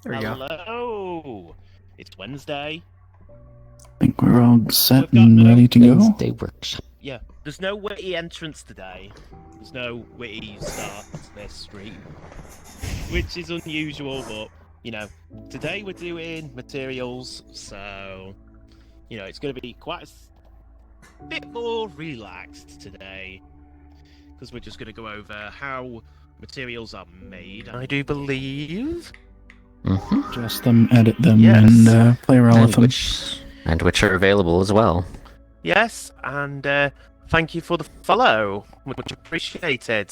There we go. Hello! It's Wednesday. I think we're all set We've got and no ready to go. Wednesday workshop. Yeah, there's no witty entrance today. There's no witty start to this stream. Which is unusual, but, you know, today we're doing materials, so, you know, it's going to be quite a bit more relaxed today. Because we're just going to go over how materials are made, I do believe. Mm-hmm. Adjust them, edit them, Yes. and play around with them. Which are available as well. Yes, and thank you for the follow. Much appreciated.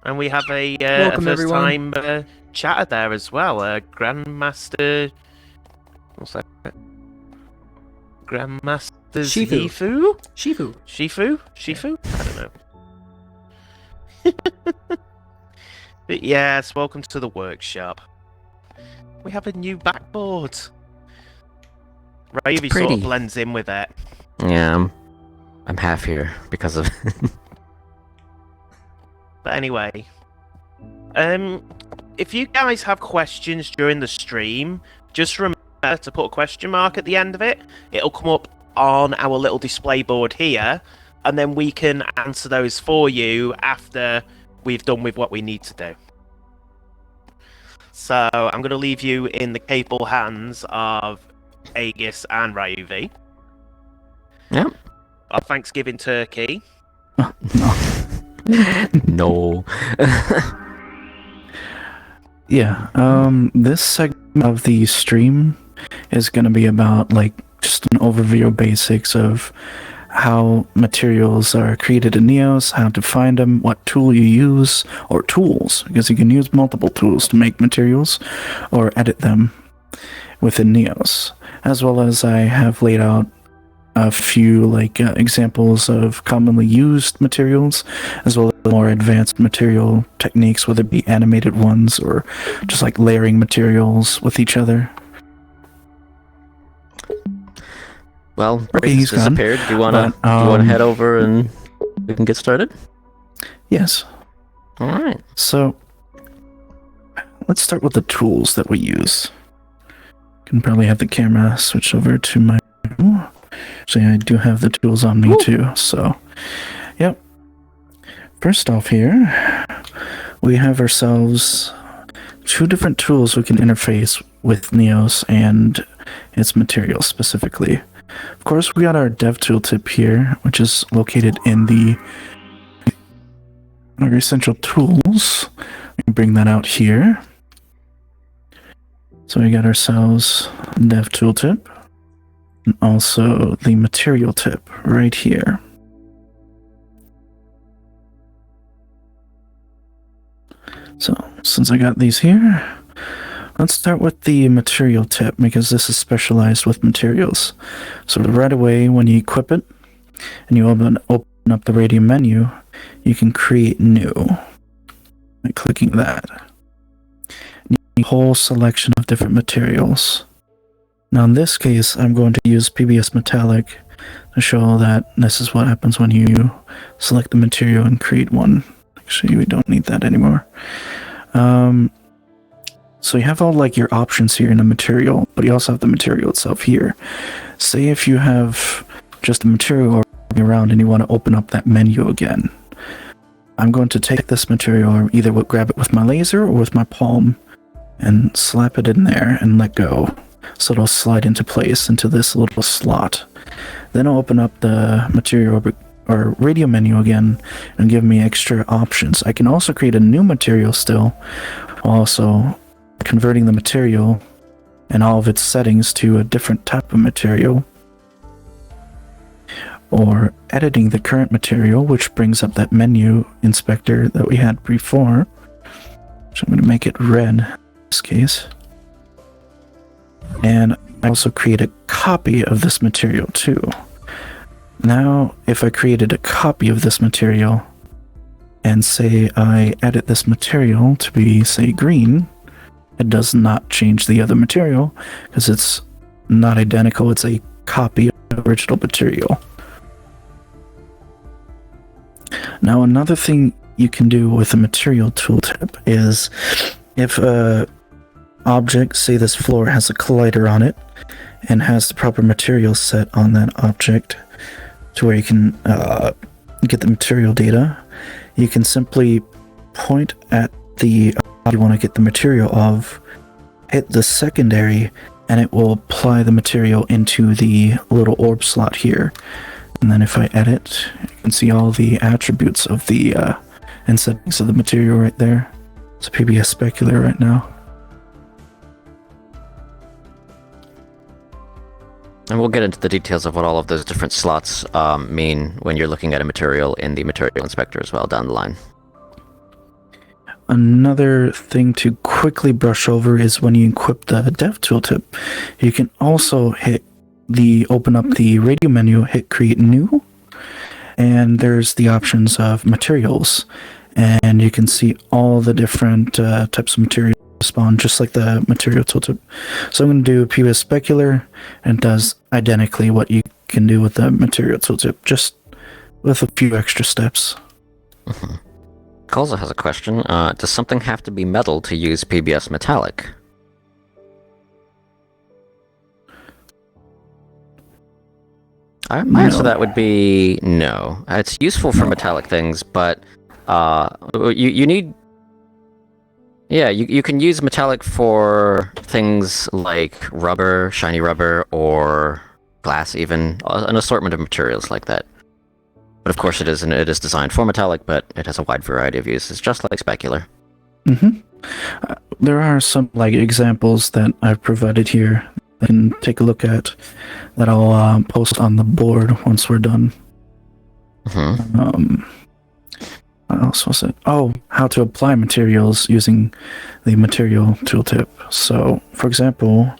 And we have a Welcome, first-time chatter there as well. Grandmaster... What's that? Grandmaster Shifu. Zifu? Shifu. Shifu? I don't know. But yes, welcome to the workshop. We have a new backboard. Ravy sort pretty. of blends in with it. Yeah, I'm half here because of But anyway, if you guys have questions during the stream, just remember to put a question mark at the end of it. It'll come up on our little display board here, and then we can answer those for you after we've done with what we need to do. So I'm going to leave you in the capable hands of Aegis and Ryuvi. Yep. Our Thanksgiving turkey. No. Yeah, this segment of the stream is going to be about, like, just an overview of basics of how materials are created in Neos, how to find them, what tool you use, or tools, because you can use multiple tools to make materials or edit them within Neos, as well as I have laid out a few examples of commonly used materials, as well as more advanced material techniques, whether it be animated ones or just like layering materials with each other. Well, Okay, Brace he's gone, disappeared. Do you want to but, head over and we can get started? Yes. All right. So let's start with the tools that we use. Can probably have the camera switch over to my. So yeah, I do have the tools on me too. So, yep. First off here, we have ourselves two different tools we can interface with Neos and its materials specifically. Of course, we got our dev tooltip here, which is located in our essential tools. We can bring that out here. So we got ourselves dev tooltip, and also the material tip right here. So since I got these here, let's start with the material tip, because this is specialized with materials. So right away, when you equip it, and you open up the radio menu, you can create new by clicking that. You need a whole selection of different materials. Now in this case, I'm going to use PBS Metallic to show that this is what happens when you select the material and create one. Actually, we don't need that anymore. So you have all like your options here in the material, but you also have the material itself here. Say if you have just a material around and you want to open up that menu again. I'm going to take this material or either grab it with my laser or with my palm and slap it in there and let go. So it'll slide into place into this little slot. Then I'll open up the material or radio menu again and give me extra options. I can also create a new material still, also converting the material and all of its settings to a different type of material, or editing the current material, which brings up that menu inspector that we had before. So I'm going to make it red in this case. And I also create a copy of this material too. Now, if I created a copy of this material and say I edit this material to be, say, green, it does not change the other material because it's not identical. It's a copy of the original material. Now, another thing you can do with a material tooltip is if a object, say this floor, has a collider on it and has the proper material set on that object to where you can get the material data, you can simply point at the object you want to get the material of, hit the secondary, and it will apply the material into the little orb slot here. And then if I edit, you can see all the attributes of the and settings of the material right there. It's a PBS specular right now. And we'll get into the details of what all of those different slots mean when you're looking at a material in the material inspector as well down the line. Another thing to quickly brush over is when you equip the dev tooltip, you can also open up the radio menu, hit create new, and there's the options of materials, and you can see all the different types of material spawn just like the material tooltip. So I'm going to do PBS specular, and it does identically what you can do with the material tooltip, just with a few extra steps. Mm-hmm. Colza has a question. Does something have to be metal to use PBS metallic? My answer to that would be no. It's useful for metallic things, but you need... Yeah, you can use metallic for things like rubber, shiny rubber, or glass even, an assortment of materials like that. But of course it is designed for metallic, but it has a wide variety of uses, just like specular. Mm-hmm. There are some examples that I've provided here that you can take a look at that I'll post on the board once we're done. Mm-hmm. What else was it? Oh, how to apply materials using the material tooltip. So, for example,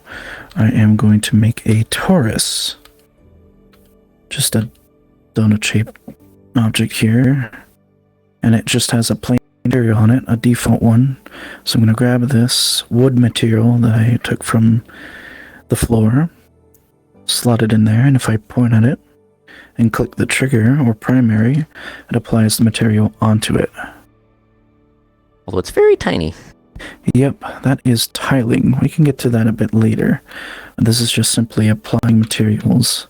I am going to make a torus. Just a donut-shaped object here. And it just has a plain material on it, a default one. So I'm going to grab this wood material that I took from the floor, slot it in there, and if I point at it and click the trigger or primary, it applies the material onto it. Although it's very tiny. Yep, that is tiling. We can get to that a bit later. This is just simply applying materials.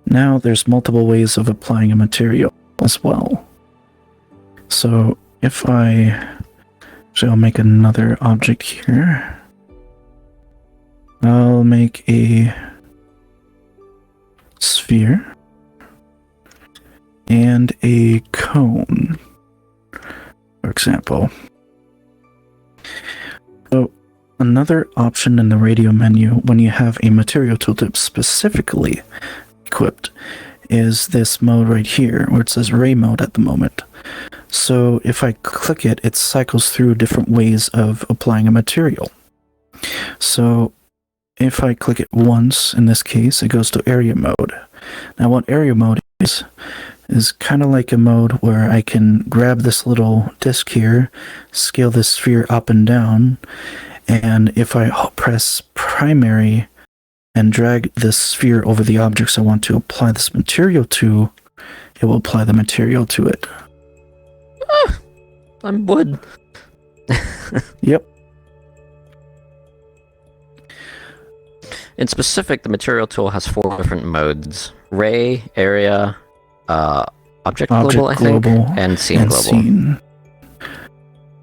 Now there's multiple ways of applying a material as well. So if I'll make another object here. I'll make a sphere and a cone, for example. So another option in the radio menu when you have a material tooltip specifically equipped is this mode right here where it says ray mode at the moment. So if I click it, it cycles through different ways of applying a material. So if I click it once, in this case, it goes to area mode. Now what area mode is kind of like a mode where I can grab this little disc here, scale this sphere up and down, and if I press primary and drag this sphere over the objects I want to apply this material to, it will apply the material to it. I'm wood. Yep. in specific, the material tool has 4 different modes: ray, area, object global, I think, global, and scene and global. scene.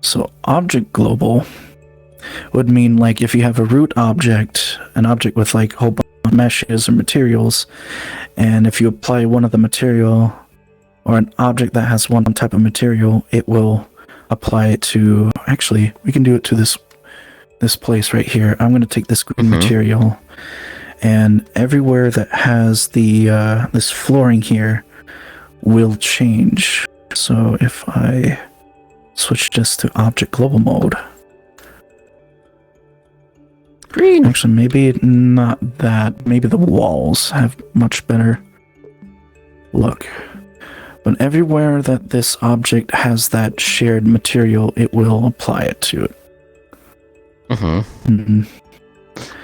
So object global would mean like if you have a root object, an object with like a whole bunch of meshes or materials, and if you apply one of the material or an object that has one type of material, it will apply it to, actually, we can do it to this place right here. I'm going to take this green material, and everywhere that has the this flooring here will change. So if I switch this to object global mode, Green. actually maybe not that, maybe the walls have much better look. But everywhere that this object has that shared material, it will apply it to it.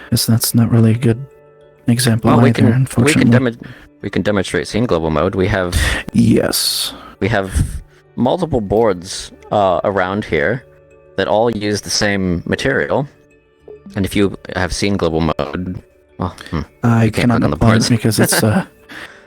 Guess that's not really a good example Well, either, unfortunately. we can demonstrate scene global mode. We have Yes. multiple boards around here that all use the same material. And if you have scene global mode, well, I can't cannot click on the apply it boards. because it's well,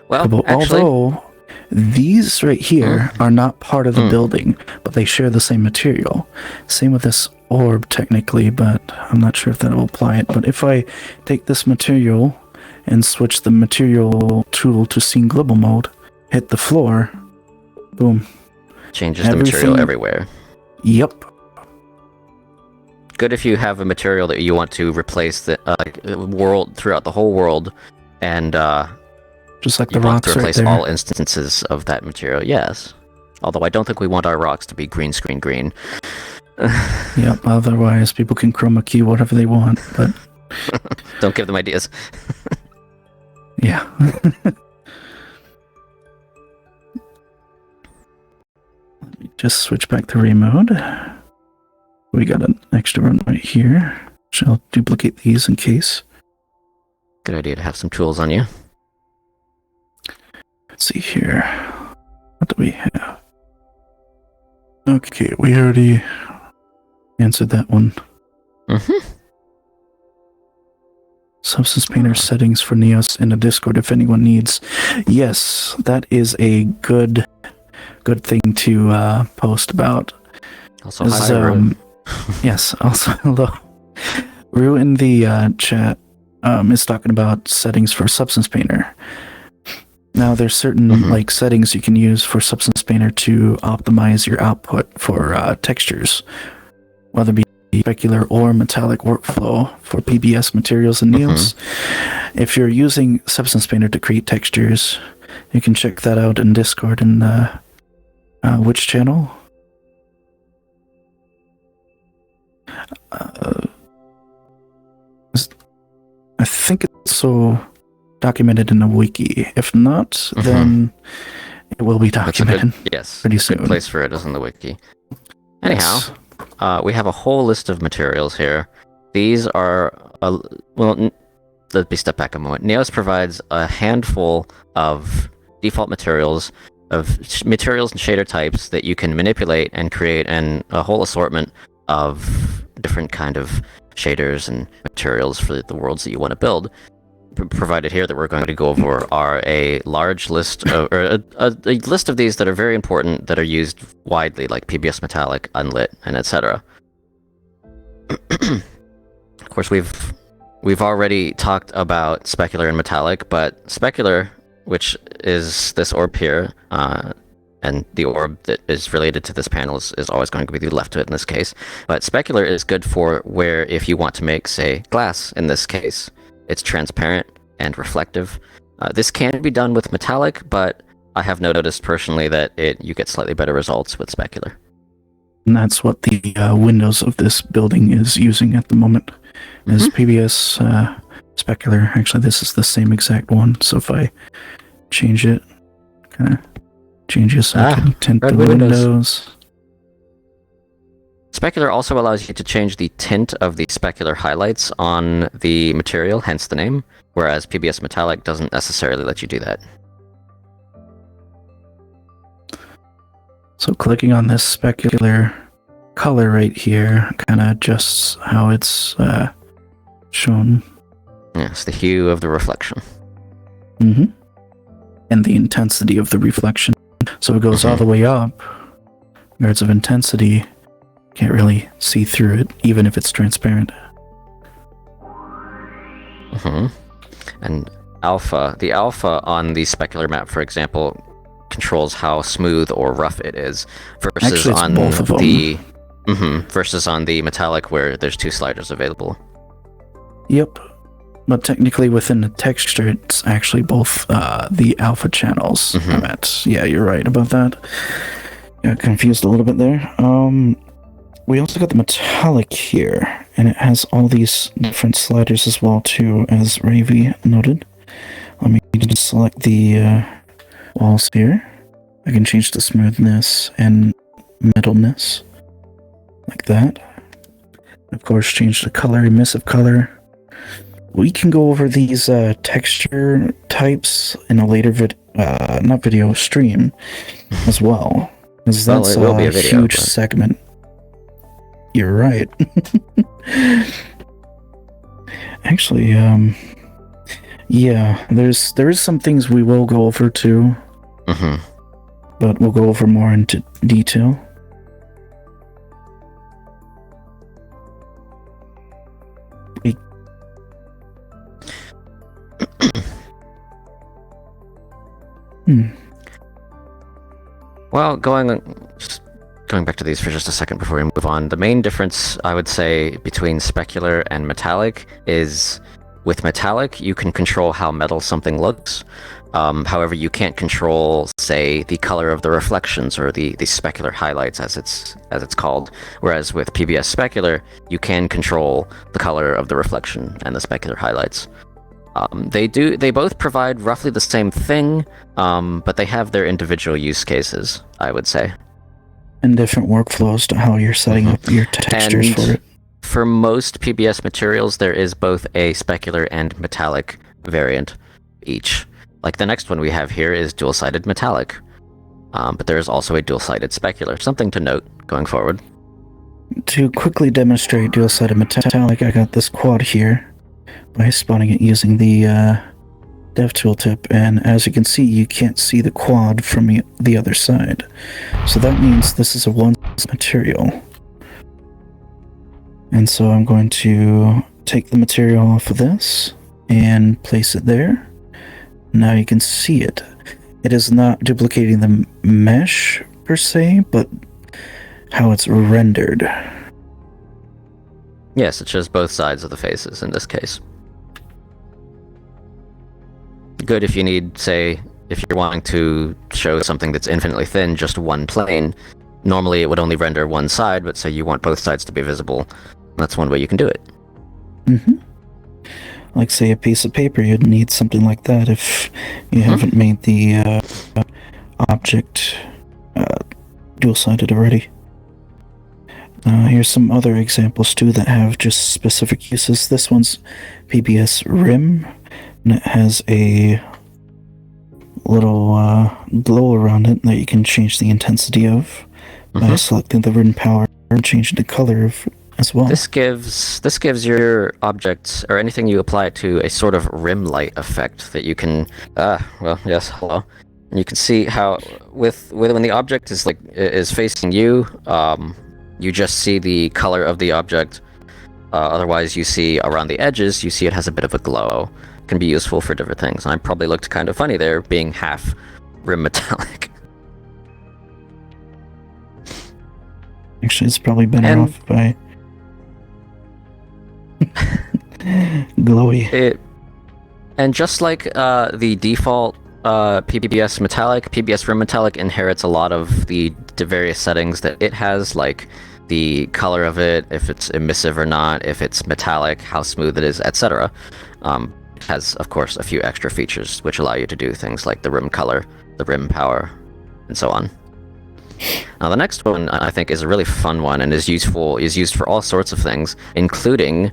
global. actually, Although these right here are not part of the building, but they share the same material. Same with this orb technically, but I'm not sure if that will apply it. But if I take this material and switch the material tool to scene global mode, hit the floor, boom. changes the material everywhere. Yep. Good if you have a material that you want to replace the world throughout the whole world, and Just like you the want rocks to right replace there. all instances of that material. Yes, although I don't think we want our rocks to be green screen green. Yep, otherwise people can chroma key whatever they want, but Don't give them ideas. yeah. Let me just switch back to ray mode. We got an extra one right here. I'll duplicate these in case. Good idea to have some tools on you. Let's see here. What do we have? Okay, we already answered that one. Substance Painter settings for Neos in the Discord if anyone needs. Yes, that is a good thing to post about. Also, hi, Rue. Yes, also hello. Rue in the chat is talking about settings for Substance Painter. Now, there's certain like settings you can use for Substance Painter to optimize your output for textures, whether it be specular or metallic workflow for PBS materials and Neos. If you're using Substance Painter to create textures, you can check that out in Discord in which channel? I think it's so documented in a wiki. If not, then it will be documented. Pretty soon. Good place for it is in the wiki. Anyhow, we have a whole list of materials here. These are let me step back a moment. Neos provides a handful of default materials and shader types that you can manipulate and create a whole assortment of different kind of shaders and materials for the worlds that you want to build. Provided here that we're going to go over are a large list of, or a list of these that are very important that are used widely, like PBS Metallic, Unlit, and etc. Of course, we've already talked about specular and metallic, but specular, which is this orb here, and the orb that is related to this panel is always going to be left to it in this case. But specular is good for where if you want to make, say, glass in this case. It's transparent and reflective. This can be done with metallic, but I have noticed personally that you get slightly better results with specular. And that's what the Windows of this building is using at the moment, is PBS specular. Actually, this is the same exact one. So if I change it, kind of changes so I can tint the windows. Specular also allows you to change the tint of the specular highlights on the material, hence the name, whereas PBS Metallic doesn't necessarily let you do that. So clicking on this specular color right here kind of adjusts how it's shown. Yes, the hue of the reflection. Mm-hmm. And the intensity of the reflection. So it goes all the way up. Regards of intensity, can't really see through it, even if it's transparent. And the alpha on the specular map, for example, controls how smooth or rough it is, versus Actually, it's on both of them. the versus on the metallic where there's 2 sliders available. Yep. But technically within the texture, it's actually both the alpha channels. Yeah, you're right about that. Got confused a little bit there. We also got the metallic here, and it has all these different sliders as well too, as Ravy noted. Let me just select the walls here. I can change the smoothness and metalness, like that. Of course, change the color, emissive color. We can go over these texture types in a later stream as well. Because that's it will be a video, huge segment. You're right. Actually, yeah, there is some things we will go over too. But we'll go over more into detail. Well, going back to these for just a second before we move on, the main difference, I would say, between specular and metallic is with metallic, you can control how metal something looks. However, you can't control, say, the color of the reflections or the specular highlights, as it's called. Whereas with PBS specular, you can control the color of the reflection and the specular highlights. They both provide roughly the same thing, but they have their individual use cases, I would say. And different workflows to how you're setting up your textures for it. For most PBS materials, there is both a specular and metallic variant each. Like the next one we have here is dual-sided metallic, but there is also a dual-sided specular. Something to note going forward. To quickly demonstrate dual-sided metallic, I got this quad here by spawning it using the dev tooltip, and as you can see, you can't see the quad from the other side. So that means this is a one material. And so I'm going to take the material off of this and place it there. Now you can see it. It is not duplicating the mesh per se, but how it's rendered. Yes, it shows both sides of the faces in this case. Good if you need, say, if you're wanting to show something that's infinitely thin, just one plane. Normally it would only render one side, but say you want both sides to be visible. That's one way you can do it. Like, say, a piece of paper, you'd need something like that if you haven't made the object dual-sided already. Here's some other examples too that have just specific uses. This one's PBS rim, and it has a little glow around it that you can change the intensity of by selecting the rim power and changing the color of as well. This gives your objects or anything you apply it to a sort of rim light effect that you can hello. And you can see how with when the object is facing you, you just see the color of the object. Otherwise, you see around the edges, you see it has a bit of a glow. It can be useful for different things. And I probably looked kind of funny there, being half rim metallic. Actually, it's probably better off by glowy. And just like the default PBS metallic, PBS rim metallic inherits a lot of the various settings that it has, like the color of it, if it's emissive or not, if it's metallic, how smooth it is, etc. It has, of course, a few extra features which allow you to do things like the rim color, the rim power, and so on. Now, the next one I think is a really fun one and is used for all sorts of things, including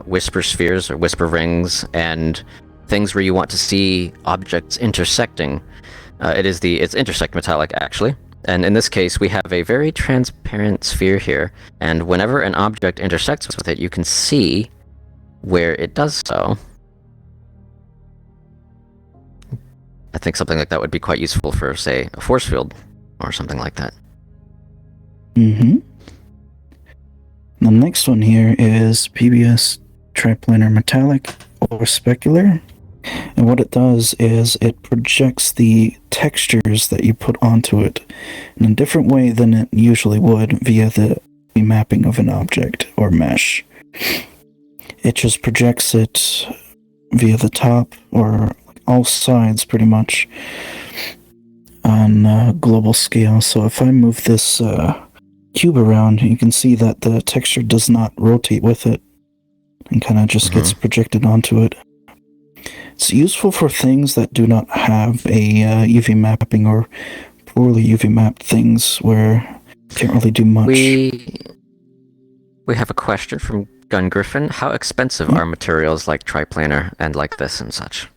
whisper spheres or whisper rings and things where you want to see objects intersecting. It's intersect metallic, actually. And in this case, we have a very transparent sphere here, and whenever an object intersects with it, you can see where it does so. I think something like that would be quite useful for, say, a force field or something like that. Mm-hmm. The next one here is PBS triplanar metallic or specular. And what it does is it projects the textures that you put onto it in a different way than it usually would via the mapping of an object or mesh. It just projects it via the top or all sides pretty much on a global scale. So if I move this cube around, you can see that the texture does not rotate with it and kind of just gets projected onto it. It's useful for things that do not have a UV mapping or poorly UV mapped things where you can't really do much. We have a question from Gun Griffin. How expensive are materials like triplanar and like this and such?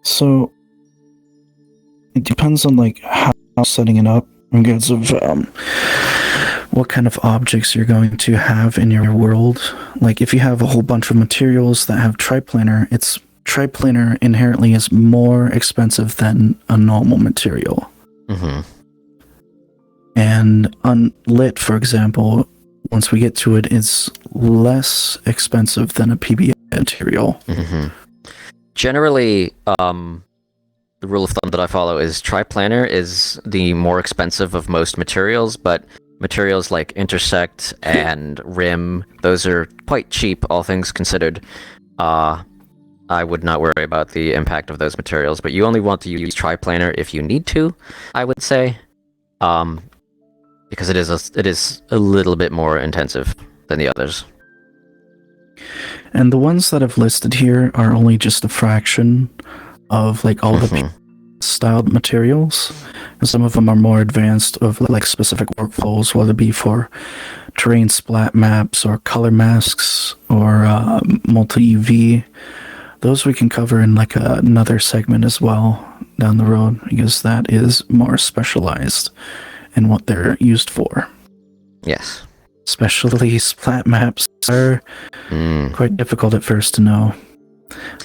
So it depends on like how setting it up in regards of what kind of objects you're going to have in your world. Like if you have a whole bunch of materials that have triplanar, triplanar inherently is more expensive than a normal material. Mm-hmm. And Unlit, for example, once we get to it, is less expensive than a PBS material. Mm-hmm. Generally, the rule of thumb that I follow is triplanar is the more expensive of most materials, but materials like intersect and rim, those are quite cheap, all things considered. I would not worry about the impact of those materials, but you only want to use triplanar if you need to, I would say, because it is a little bit more intensive than the others. And the ones that I've listed here are only just a fraction of like all the styled materials. And some of them are more advanced of like specific workflows, whether it be for terrain splat maps or color masks or multi-UV. Those we can cover in like another segment as well down the road, because that is more specialized in what they're used for. Yes. Especially splat maps are quite difficult at first to know.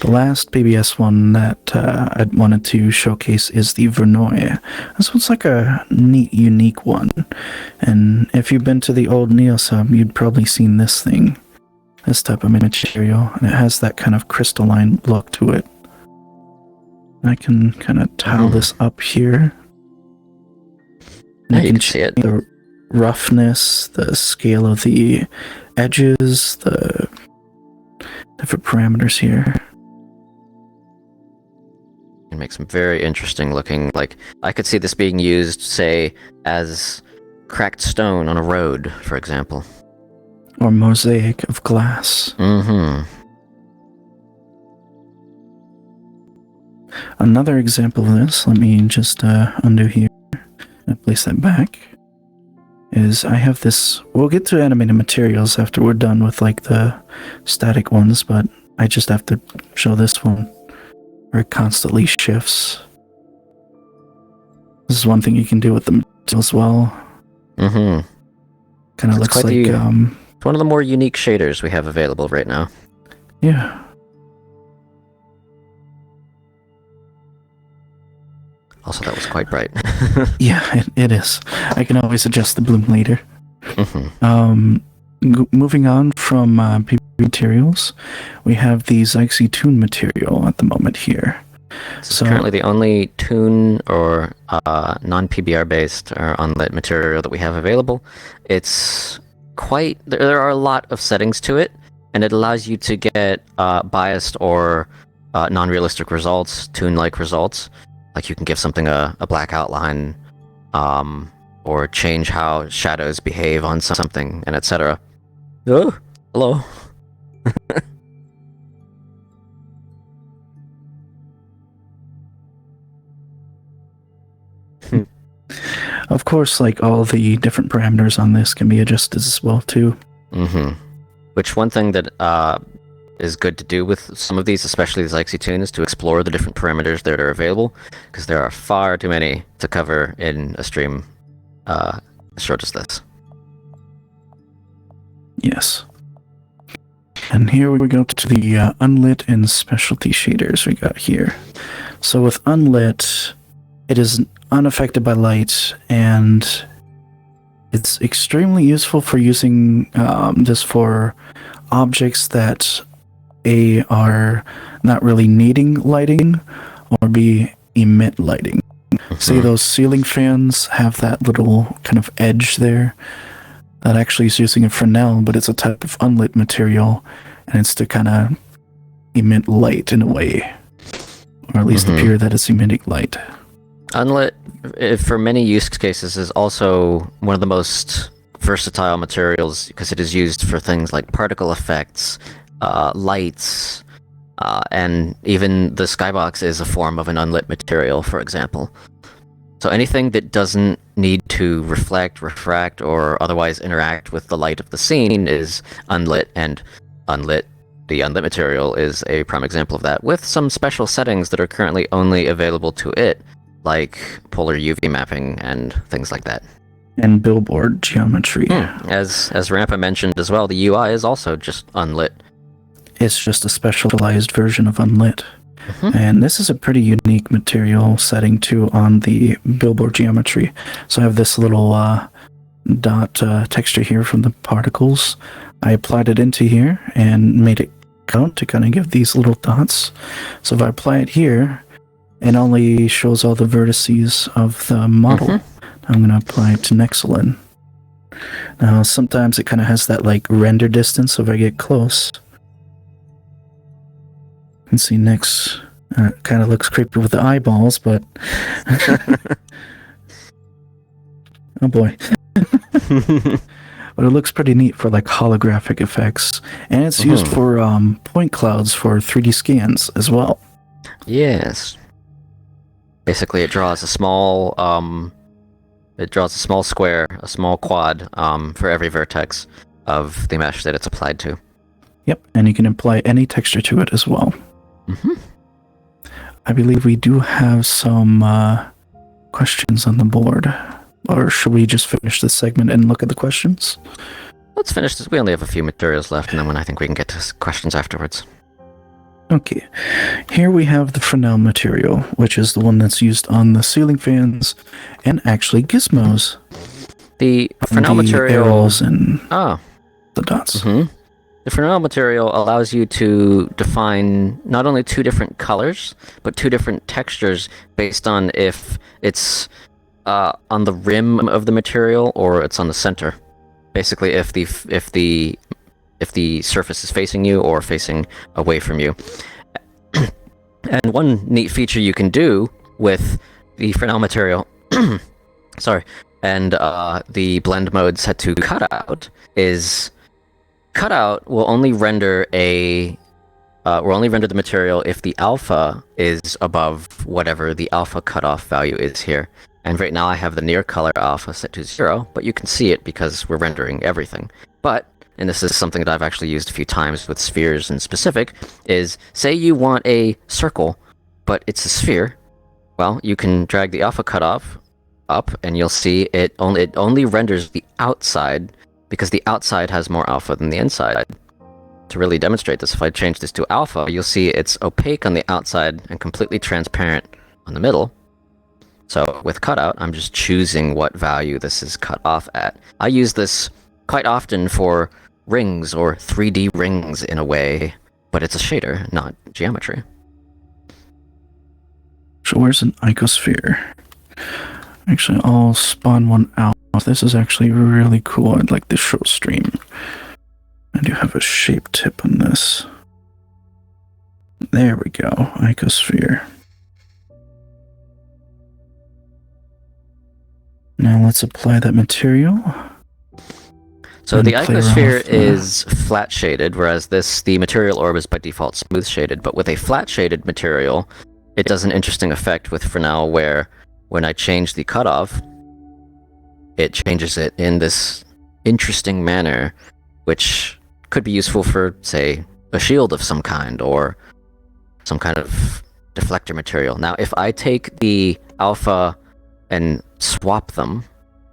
The last PBS one that I wanted to showcase is the Verneuil. This one's like a neat, unique one. And if you've been to the old Neosub, you'd probably seen this thing. This type of material. And it has that kind of crystalline look to it. I can kind of tile this up here. And you can see it. The roughness, the scale of the edges, the different parameters here. It makes some very interesting looking, like, I could see this being used, say, as cracked stone on a road, for example. Or mosaic of glass. Mm-hmm. Another example of this, let me just undo here and place that back, is I have this, we'll get to animated materials after we're done with like the static ones, but I just have to show this one where it constantly shifts. This is one thing you can do with the material as well. Mm-hmm. Kind of looks like it's one of the more unique shaders we have available right now. Yeah. Also, that was quite bright. Yeah, it is. I can always adjust the bloom later. Mm-hmm. Moving on from PB materials, we have the Zyxy Toon material at the moment here. This is currently the only Toon or non-PBR based or unlit material that we have available. It's quite... There are a lot of settings to it, and it allows you to get biased or non-realistic results, Toon-like results. Like you can give something a black outline, or change how shadows behave on something, and etc. Oh, hello. Of course, like all the different parameters on this can be adjusted as well too. Mm-hmm. Which one thing that is good to do with some of these, especially the Zyxy Toon, is to explore the different parameters that are available, because there are far too many to cover in a stream as short as this. Yes. And here we go to the unlit and specialty shaders we got here. So with Unlit, it is unaffected by light, and it's extremely useful for using just for objects that A, are not really needing lighting, or B, emit lighting. See, those ceiling fans have that little kind of edge there that actually is using a Fresnel, but it's a type of unlit material, and it's to kind of emit light in a way, or at least appear that it's emitting light. Unlit, for many use cases, is also one of the most versatile materials because it is used for things like particle effects, lights, and even the Skybox is a form of an unlit material, for example. So anything that doesn't need to reflect, refract, or otherwise interact with the light of the scene is unlit, and the unlit material is a prime example of that, with some special settings that are currently only available to it, like polar UV mapping and things like that. And billboard geometry. As Rampa mentioned as well, the UI is also just unlit. It's just a specialized version of Unlit. And this is a pretty unique material setting too on the billboard geometry. So I have this little dot texture here from the particles. I applied it into here and made it count to kind of give these little dots. So if I apply it here, it only shows all the vertices of the model. I'm going to apply it to Nexolin. Now sometimes it kind of has that like render distance, so if I get close, you can see Nex kind of looks creepy with the eyeballs, but oh boy. But it looks pretty neat for like holographic effects, and it's used for point clouds for 3D scans as well. Yes. Basically, it draws a small square, a small quad, for every vertex of the mesh that it's applied to. Yep, and you can apply any texture to it as well. I believe we do have some questions on the board. Or should we just finish this segment and look at the questions? Let's finish this. We only have a few materials left, and then I think we can get to questions afterwards. Okay. Here we have the Fresnel material, which is the one that's used on the ceiling fans and actually gizmos. The Fresnel material... arrows and the dots. The Fresnel material allows you to define not only two different colors, but two different textures based on if it's on the rim of the material or it's on the center. Basically, if the surface is facing you or facing away from you. And one neat feature you can do with the Fresnel material, sorry, and the blend mode set to cutout is cutout will only render the material if the alpha is above whatever the alpha cutoff value is here. And right now I have the near color alpha set to 0, but you can see it because we're rendering everything. But, and this is something that I've actually used a few times with spheres in specific, is say you want a circle, but it's a sphere. Well, you can drag the alpha cutoff up, and you'll see it only renders the outside, because the outside has more alpha than the inside. To really demonstrate this, if I change this to alpha, you'll see it's opaque on the outside and completely transparent on the middle. So with cutout, I'm just choosing what value this is cut off at. I use this quite often for rings or 3D rings in a way, but it's a shader, not geometry. So where's an icosphere? Actually, I'll spawn one out. This is actually really cool. I'd like to show stream. I do have a shape tip on this. There we go, icosphere. Now let's apply that material. So the icosphere is flat shaded, whereas the material orb is by default smooth shaded. But with a flat shaded material, it does an interesting effect with Fresnel where when I change the cutoff, it changes it in this interesting manner, which could be useful for, say, a shield of some kind or some kind of deflector material. Now, if I take the alpha and swap them,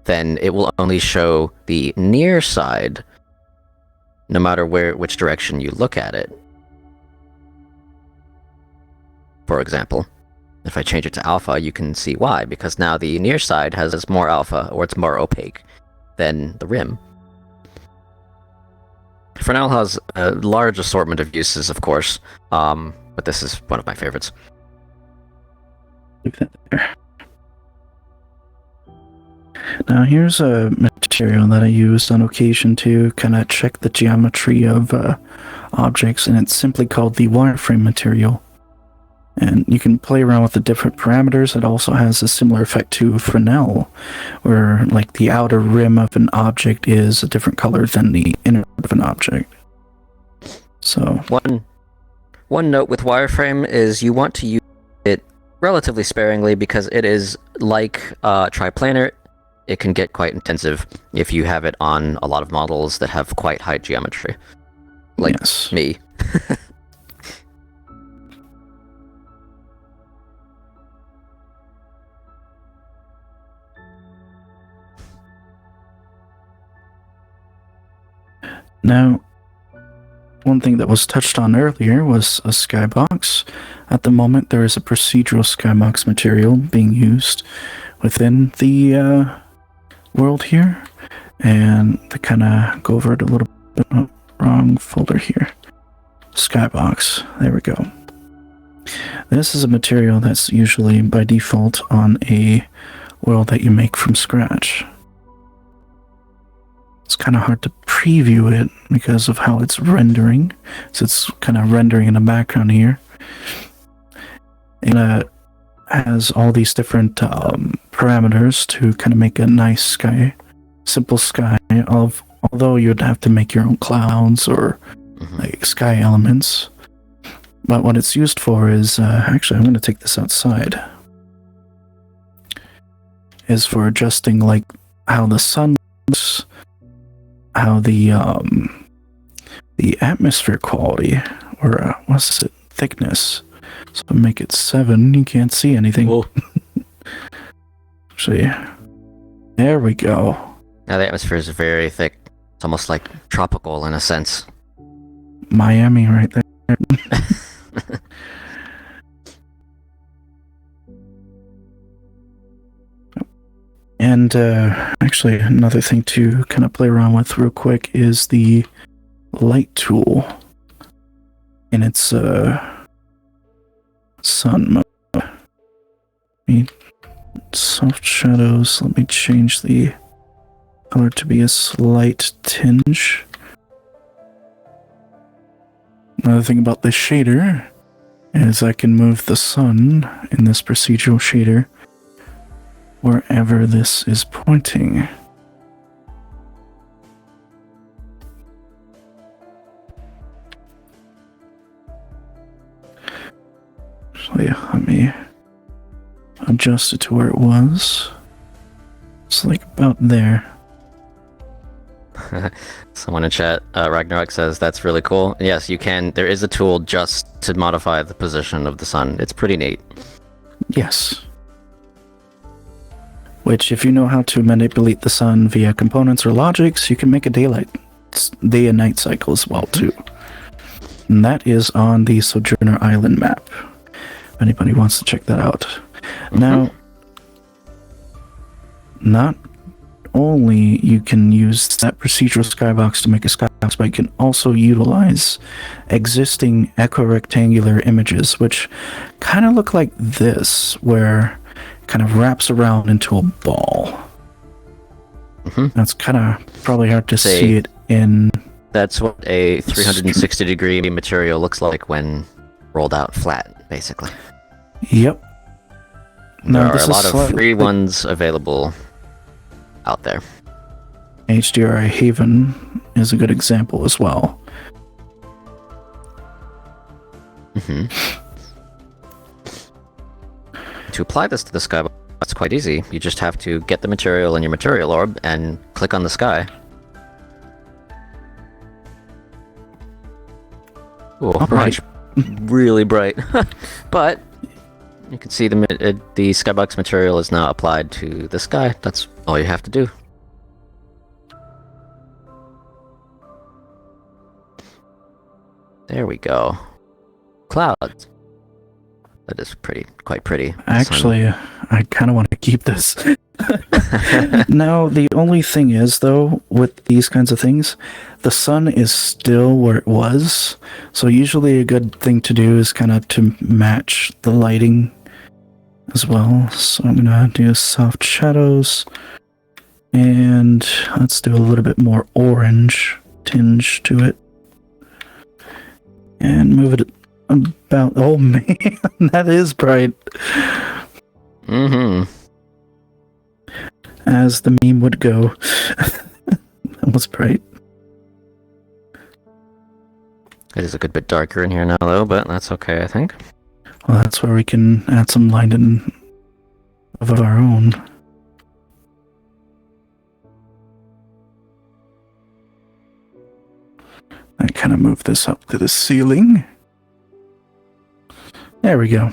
then it will only show the near side, no matter which direction you look at it. For example, If I change it to alpha, you can see why, because now the near side has more alpha, or it's more opaque than the rim. Fresnel has a large assortment of uses, of course, but this is one of my favorites. Leave that there. Now here's a material that I used on occasion to kind of check the geometry of objects, and it's simply called the wireframe material. And you can play around with the different parameters. It also has a similar effect to Fresnel, where like the outer rim of an object is a different color than the inner of an object. So one note with wireframe is you want to use it relatively sparingly, because it is like triplanar. It can get quite intensive if you have it on a lot of models that have quite high geometry. Like yes. me. Now, one thing that was touched on earlier was a skybox. At the moment, there is a procedural skybox material being used within the world here, and to kind of go over it a little bit. Oh, wrong folder here. Skybox. There we go. This is a material that's usually by default on a world that you make from scratch. It's kind of hard to preview it because of how it's rendering. So it's kind of rendering in the background here. And has all these different parameters to kind of make a nice sky, simple sky. Although you'd have to make your own clouds or like sky elements. But what it's used for is, actually I'm going to take this outside, is for adjusting like how the sun looks, how the atmosphere quality, or what's it, thickness. So make it 7. You can't see anything. See, there we go. Now the atmosphere is very thick. It's almost like tropical in a sense. Miami, right there. And actually, another thing to kind of play around with real quick is the light tool in its sun mode. Soft shadows. Let me change the color to be a slight tinge. Another thing about this shader is I can move the sun in this procedural shader wherever this is pointing. So yeah, let me adjust it to where it was. It's like about there. Someone in chat, Ragnarok, says that's really cool. Yes, you can. There is a tool just to modify the position of the sun. It's pretty neat. Yes. Which, if you know how to manipulate the sun via components or logics, you can make a day and night cycle as well, too. And that is on the Sojourner Island map. If anybody wants to check that out. Now, not only you can use that procedural skybox to make a skybox, but you can also utilize existing equirectangular images, which kind of look like this, where it kind of wraps around into a ball. That's kind of probably hard to see it in... That's what a 360-degree material looks like when rolled out flat, basically. Yep. There are a lot of free ones available out there. HDRI Haven is a good example as well. To apply this to the sky, it's quite easy. You just have to get the material in your material orb and click on the sky. Oh, right. Really bright. But you can see the skybox material is now applied to the sky. That's all you have to do. There we go. Clouds. That is quite pretty. Actually, I kind of want to keep this. Now, the only thing is, though, with these kinds of things, the sun is still where it was. So usually a good thing to do is kind of to match the lighting as well. So I'm going to do soft shadows. And let's do a little bit more orange tinge to it. And move it about... Oh, man, that is bright. Mm-hmm. As the meme would go. That was bright. It is a good bit darker in here now, though, but that's okay, I think. Well, that's where we can add some lighting of our own. I kind of move this up to the ceiling. There we go.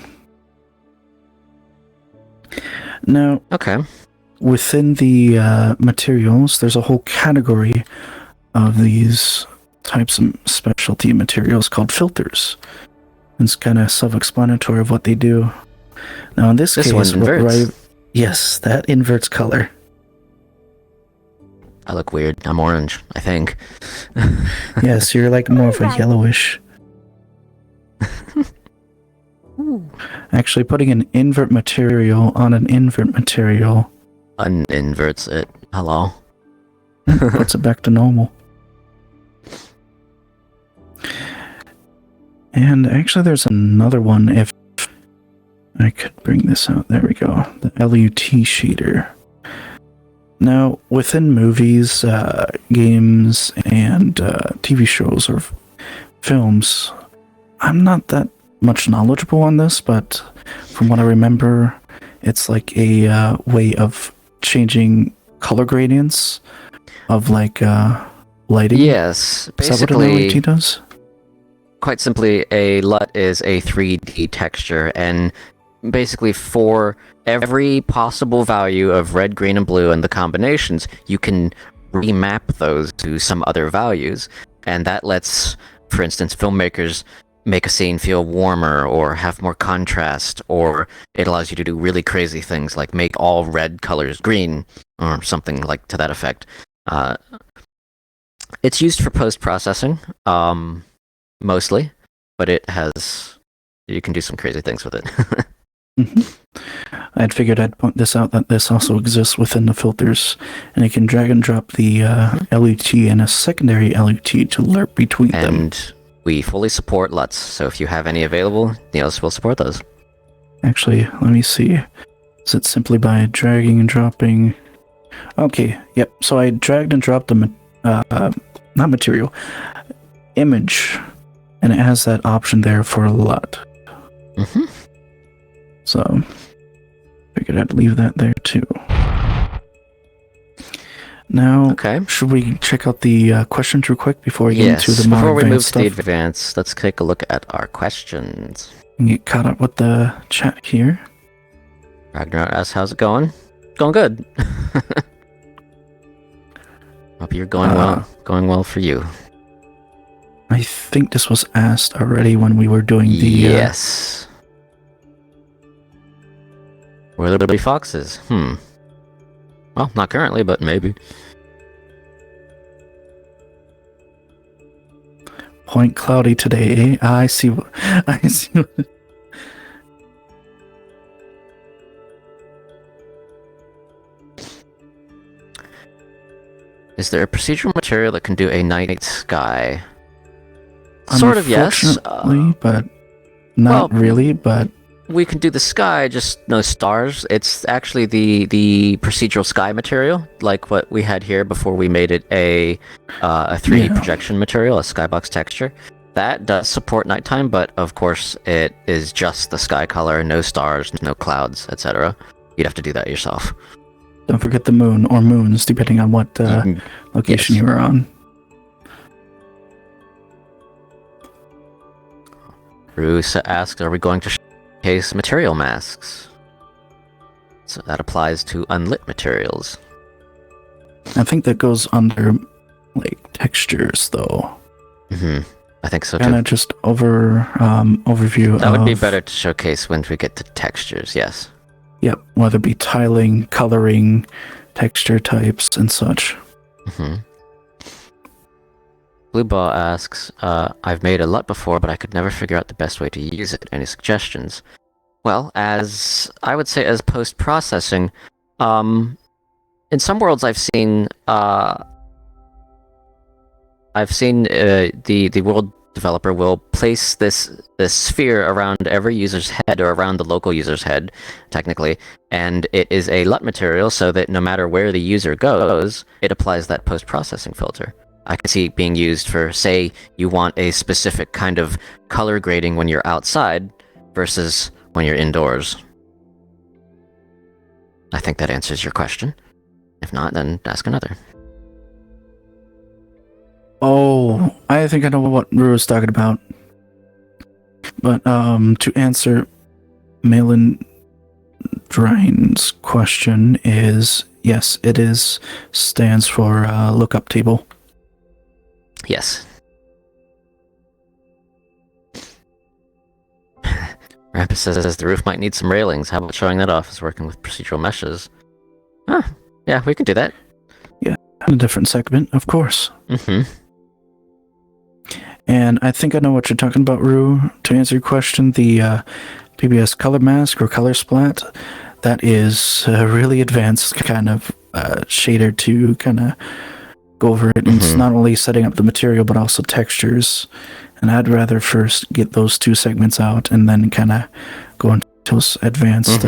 Now, Okay. within the materials, there's a whole category of these types of specialty materials called filters. It's kind of self-explanatory of what they do. Now, in this case, one inverts. Yes, that inverts color. I look weird. I'm orange, I think. Yes, you're like more of a yellowish. Actually, putting an invert material on an invert material Uninverts it. Hello. puts it back to normal. And actually, there's another one. If I could bring this out. There we go. The LUT shader. Now, within movies, games, and TV shows or films, I'm not that much knowledgeable on this, but from what I remember, it's like a way of changing color gradients of like lighting. Yes, Is that what an basically, LUT does? quite simply, a LUT is a 3D texture, and basically for every possible value of red, green, and blue and the combinations, you can remap those to some other values, and that lets, for instance, filmmakers make a scene feel warmer or have more contrast, or it allows you to do really crazy things like make all red colors green or something like to that effect. It's used for post-processing, mostly, but you can do some crazy things with it. I'd figured I'd point this out that this also exists within the filters, and you can drag and drop the LUT and a secondary LUT to lerp between them. And we fully support LUTs, so if you have any available, Neos will support those. Actually, let me see. Is it simply by dragging and dropping? Okay, yep. So I dragged and dropped the not material, image, and it has that option there for a LUT. Mm-hmm. So figured I'd leave that there too. Now, Okay. should we check out the questions real quick before we get Yes, into the more before we move advanced to the stuff? advanced, let's take a look at our questions. And get caught up with the chat here. Ragnar asks, how's it going? Going good. Hope you're going well. Going well for you. I think this was asked already when we were doing the... Yes. Where there be foxes? Well, not currently, but maybe. Point cloudy today, eh? I see. I see. Is there a procedural material that can do a night sky? Sort of, yes. Unfortunately, but not well, really, but... We can do the sky, just no stars. It's actually the procedural sky material, like what we had here before we made it a 3D projection material, a Skybox texture. That does support nighttime, but of course it is just the sky color, no stars, no clouds, etc. You'd have to do that yourself. Don't forget the moon, or moons, depending on what location Yes. you were on. Bruce asked, are we going to showcase material masks? So that applies to unlit materials. I think that goes under, like, textures, though. Mm-hmm. I think so Kind too. of just overview. That would be of- better to showcase when we get to textures. Yes. Yep, whether it be tiling, coloring, texture types, and such. Mm-hmm. Blue Ball asks, I've made a LUT before, but I could never figure out the best way to use it. Any suggestions? Well, as I would say, as post-processing, in some worlds I've seen the world developer will place this sphere around every user's head, or around the local user's head, technically, and it is a LUT material so that no matter where the user goes, it applies that post-processing filter. I can see it being used for, say, you want a specific kind of color grading when you're outside versus when you're indoors. I think that answers your question. If not, then ask another. Oh, I think I know what Rue is talking about. But to answer Malin Drine's question is yes, it is stands for lookup table. Yes. Rampus says the roof might need some railings. How about showing that off as working with procedural meshes? Huh. Yeah, we can do that. Yeah, a different segment, of course. Mm-hmm. And I think I know what you're talking about, Rue. To answer your question, the PBS color mask or color splat, that is a really advanced kind of shader to kind of go over it. And it's not only setting up the material, but also textures. And I'd rather first get those two segments out and then kind of go into those advanced.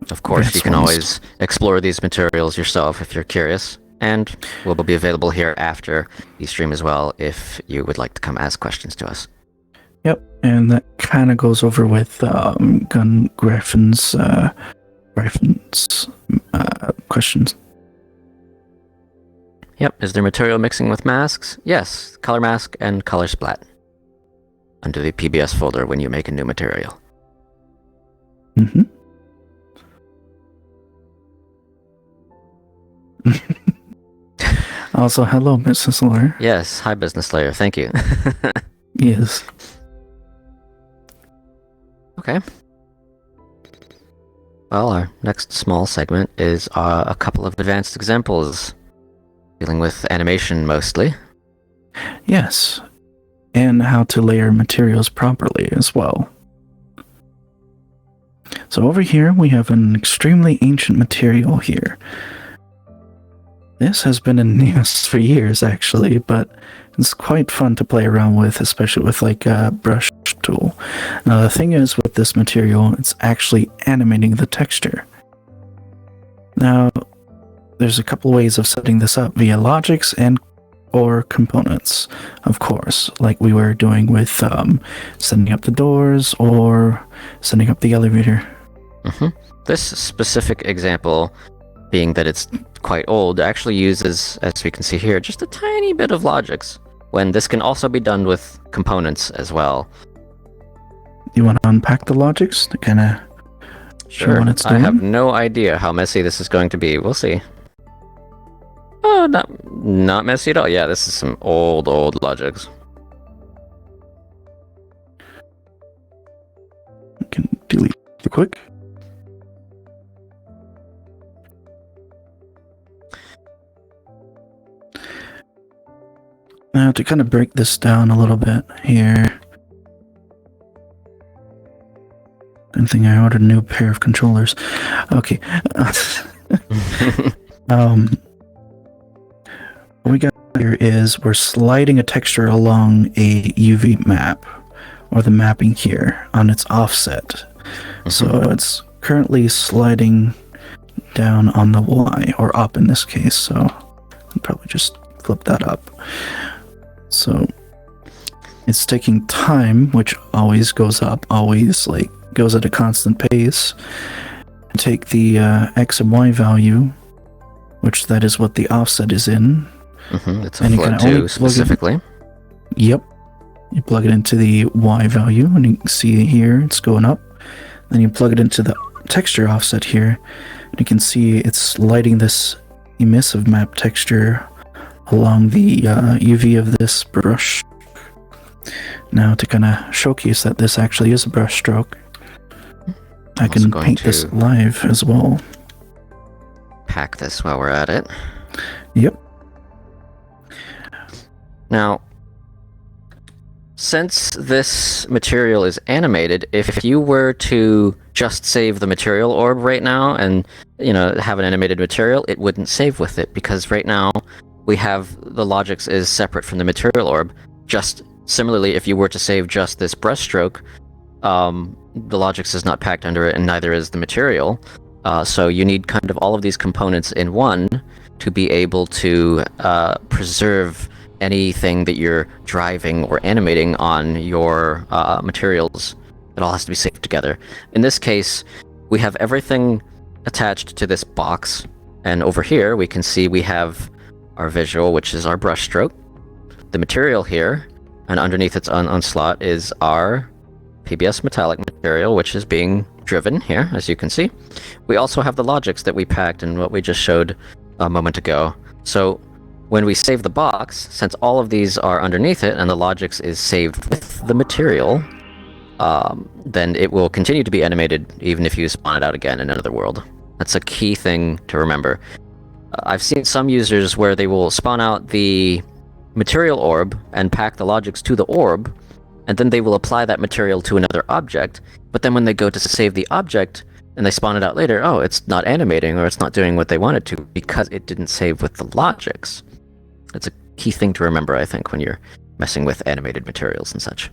Of course, advanced you can ones. always explore these materials yourself if you're curious. And we'll be available here after the stream as well if you would like to come ask questions to us. Yep, and that kind of goes over with Gun Griffin's questions. Yep, is there material mixing with masks? Yes, color mask and color splat. Under the PBS folder when you make a new material. Mm-hmm. Also, hello, Mrs. Lawyer. Yes, hi business layer, thank you. Yes. Okay. Well, our next small segment is a couple of advanced examples dealing with animation mostly. Yes. And how to layer materials properly as well. So over here, we have an extremely ancient material here. This has been in use for years, actually, but it's quite fun to play around with, especially with like a brush tool. Now, the thing is with this material, it's actually animating the texture. Now, there's a couple ways of setting this up via logics and or components, of course, like we were doing with setting up the doors or setting up the elevator. This specific example, being that it's quite old, actually uses, as we can see here, just a tiny bit of logics, when this can also be done with components as well. You want to unpack the logics to kind of show what it's I doing? have no idea how messy this is going to be. We'll see. Oh, not messy at all. Yeah, this is some old logics. You can delete it quick. Now, to kind of break this down a little bit here. I think I ordered a new pair of controllers. Okay. What we got here is we're sliding a texture along a UV map, or the mapping here, on its offset. So it's currently sliding down on the Y, or up in this case, so I'll probably just flip that up. So it's taking time, which always goes up, always like goes at a constant pace. Take the X and Y value, which that is what the offset is in. It's a And you float can only too, specifically. Yep. You plug it into the Y value, and you can see here it's going up. Then you plug it into the texture offset here, and you can see it's lighting this emissive map texture along the UV of this brush Now, to kind of showcase that this actually is a brushstroke, I Also can going paint this to- live as well. Pack this while we're at it. Yep. Now, since this material is animated, if you were to just save the material orb right now and, have an animated material, it wouldn't save with it, because right now we have the logics is separate from the material orb. Just similarly, if you were to save just this brushstroke, the logics is not packed under it, and neither is the material. So you need kind of all of these components in one to be able to preserve anything that you're driving or animating on your materials. It all has to be saved together. In this case, we have everything attached to this box, and over here we can see we have our visual, which is our brushstroke, the material here, and underneath its on slot is our PBS metallic material, which is being driven here, as you can see. We also have the logics that we packed in what we just showed a moment ago. So when we save the box, since all of these are underneath it and the logics is saved with the material, then it will continue to be animated even if you spawn it out again in another world. That's a key thing to remember. I've seen some users where they will spawn out the material orb and pack the logics to the orb, and then they will apply that material to another object, but then when they go to save the object and they spawn it out later, oh, it's not animating or it's not doing what they wanted to because it didn't save with the logics. It's a key thing to remember, I think, when you're messing with animated materials and such.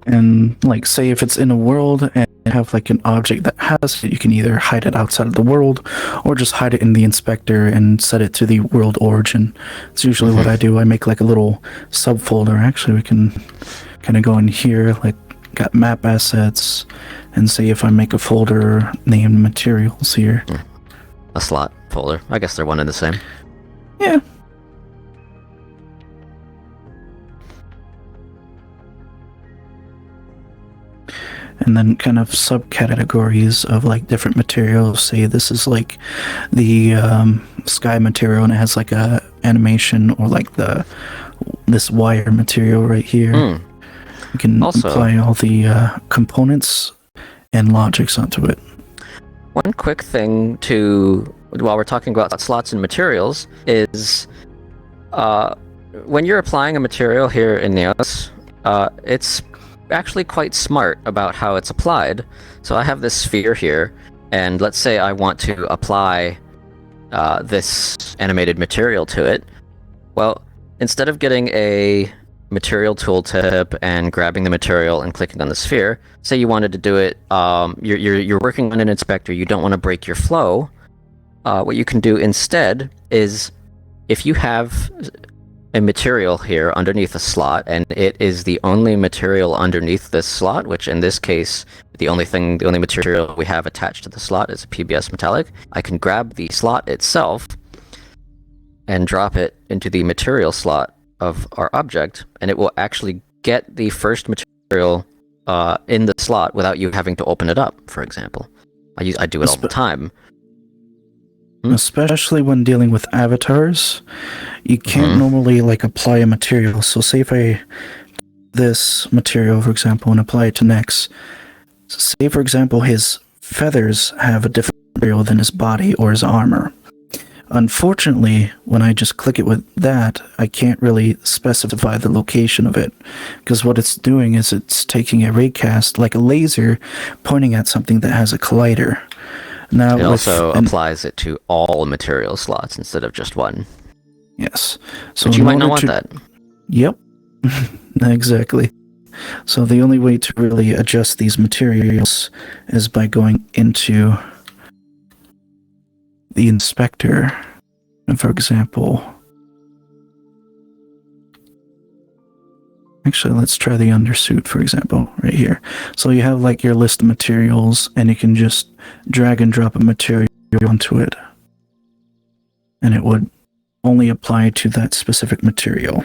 And say if it's in a world and you have an object that has it, you can either hide it outside of the world or just hide it in the inspector and set it to the world origin. It's usually what I do. I make a little subfolder. Actually, we can kind of go in here, got map assets, and say if I make a folder named materials here. A slot folder. I guess they're one and the same. Yeah. And then kind of subcategories of different materials. Say this is the sky material and it has a animation, or this wire material right here. You can Also, apply all the components and logics onto it. one quick thing while we're talking about slots and materials, is when you're applying a material here in Neos, it's actually quite smart about how it's applied. So I have this sphere here, and let's say I want to apply this animated material to it. Well, instead of getting a material tooltip and grabbing the material and clicking on the sphere, say you wanted to do it, you're working on an inspector, you don't want to break your flow, what you can do instead is, if you have a material here underneath a slot, and it is the only material underneath this slot, which in this case, the only material we have attached to the slot is a PBS metallic, I can grab the slot itself and drop it into the material slot of our object, and it will actually get the first material in the slot without you having to open it up, for example. I do it all the time. Especially when dealing with avatars, you can't normally apply a material. So say if I this material, for example, and apply it to Nex, say for example his feathers have a different material than his body or his armor. Unfortunately, when I just click it with that, I can't really specify the location of it, because what it's doing is it's taking a raycast, like a laser, pointing at something that has a collider. Now, it also applies it to all material slots instead of just one. Yes. So but you might not want that. Yep. Exactly. So the only way to really adjust these materials is by going into the inspector. And for example, actually, let's try the undersuit, for example, right here. So you have your list of materials, and you can just drag and drop a material onto it, and it would only apply to that specific material.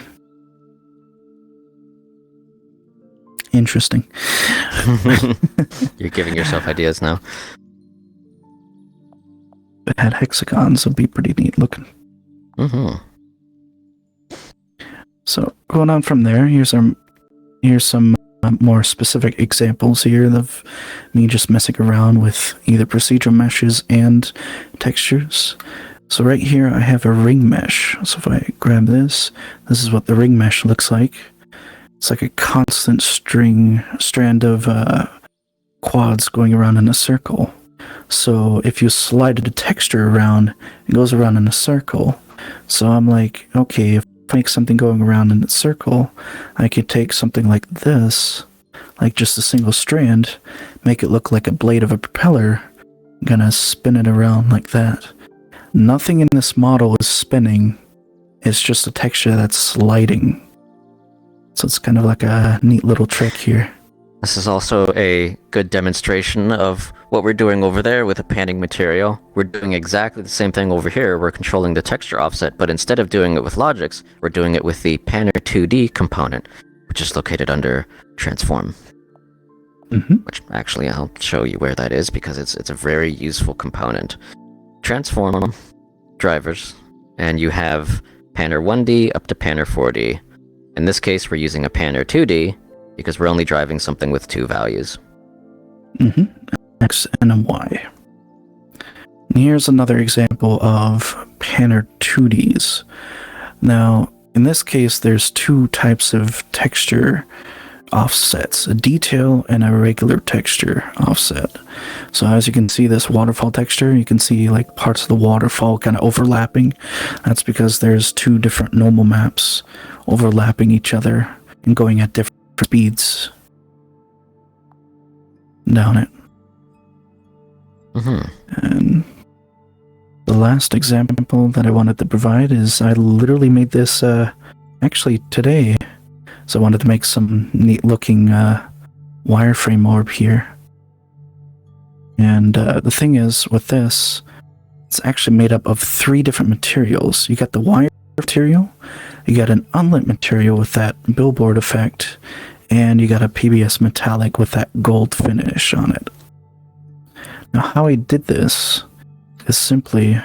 Interesting. You're giving yourself ideas now. If it had hexagons, would be pretty neat looking. So going on from there, here's our here's some more specific examples here of me just messing around with either procedural meshes and textures. So right here I have a ring mesh. So if I grab this is what the ring mesh looks like. It's like a constant strand of quads going around in a circle. So if you slide the texture around, it goes around in a circle. So I'm like, okay, if I make something going around in a circle, I could take something like this, like just a single strand, make it look like a blade of a propeller, gonna spin it around like that. Nothing in this model is spinning, it's just a texture that's sliding. So it's kind of like a neat little trick here. This is also a good demonstration of what we're doing over there with a panning material. We're doing exactly the same thing over here. We're controlling the texture offset, but instead of doing it with Logix, we're doing it with the Panner 2D component, which is located under Transform. Which actually I'll show you where that is because it's a very useful component. Transform drivers, and you have Panner 1D up to Panner 4D. In this case, we're using a Panner 2D because we're only driving something with two values. X and a Y. And here's another example of Panner 2Ds. Now, in this case, there's two types of texture offsets, a detail and a regular texture offset. So as you can see this waterfall texture, you can see like parts of the waterfall kind of overlapping. That's because there's two different normal maps overlapping each other and going at different speeds down it. And the last example that I wanted to provide is I literally made this actually today. So I wanted to make some neat looking wireframe orb here. And the thing is with this, it's actually made up of 3 different materials. You got the wire material, you got an unlit material with that billboard effect, and you got a PBS metallic with that gold finish on it. Now how I did this is simply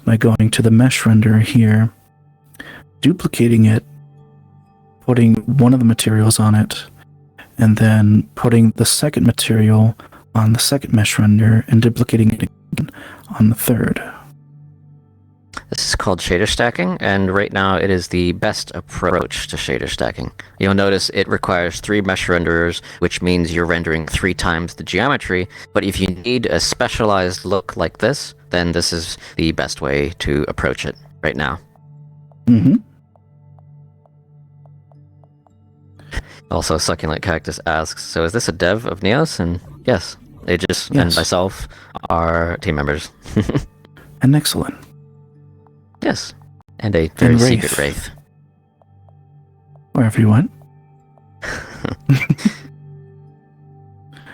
by going to the mesh renderer here, duplicating it, putting one of the materials on it, and then putting the second material on the second mesh render and duplicating it again on the third. This is called shader stacking, and right now it is the best approach to shader stacking. You'll notice it requires 3 mesh renderers, which means you're rendering 3 times the geometry, but if you need a specialized look like this, then this is the best way to approach it right now. Also, Succulent Cactus asks, so is this a dev of Neos? And yes, Aegis and myself are team members. And excellent. Yes, and a very secret Wraith. Wherever you went.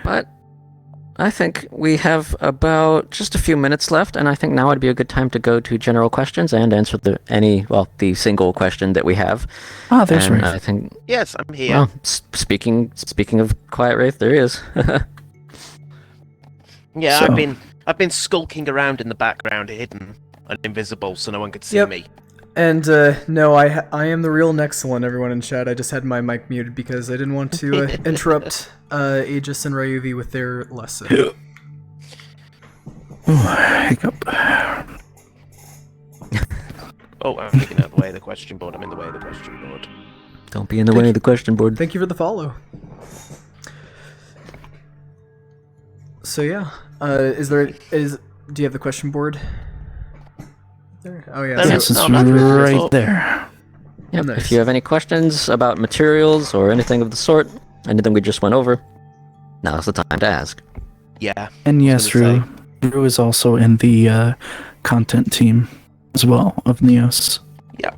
But I think we have about just a few minutes left, and I think now would be a good time to go to general questions and answer the single question that we have. Ah, there's Wraith. I think. Yes, I'm here. Well, speaking of Quiet Wraith, there he is. Yeah, So- I've been skulking around in the background, hidden and invisible, so no one could see Yep. me. And no, I am the real Nexalon, everyone in chat. I just had my mic muted because I didn't want to interrupt Aegis and Ryuvi with their lesson. Ooh, hiccup. Oh, I'm getting out of the way of the question board. I'm in the way of the question board. Don't be in the way of the question board. Thank you for the follow. So yeah, do you have the question board? There? Oh yeah. There Yes, is. it's No, not really. right there. Yep. Nice. If you have any questions about materials or anything of the sort, anything we just went over, now's the time to ask. Yeah. And yes, gonna Rue is also in the content team as well of Neos. Yeah.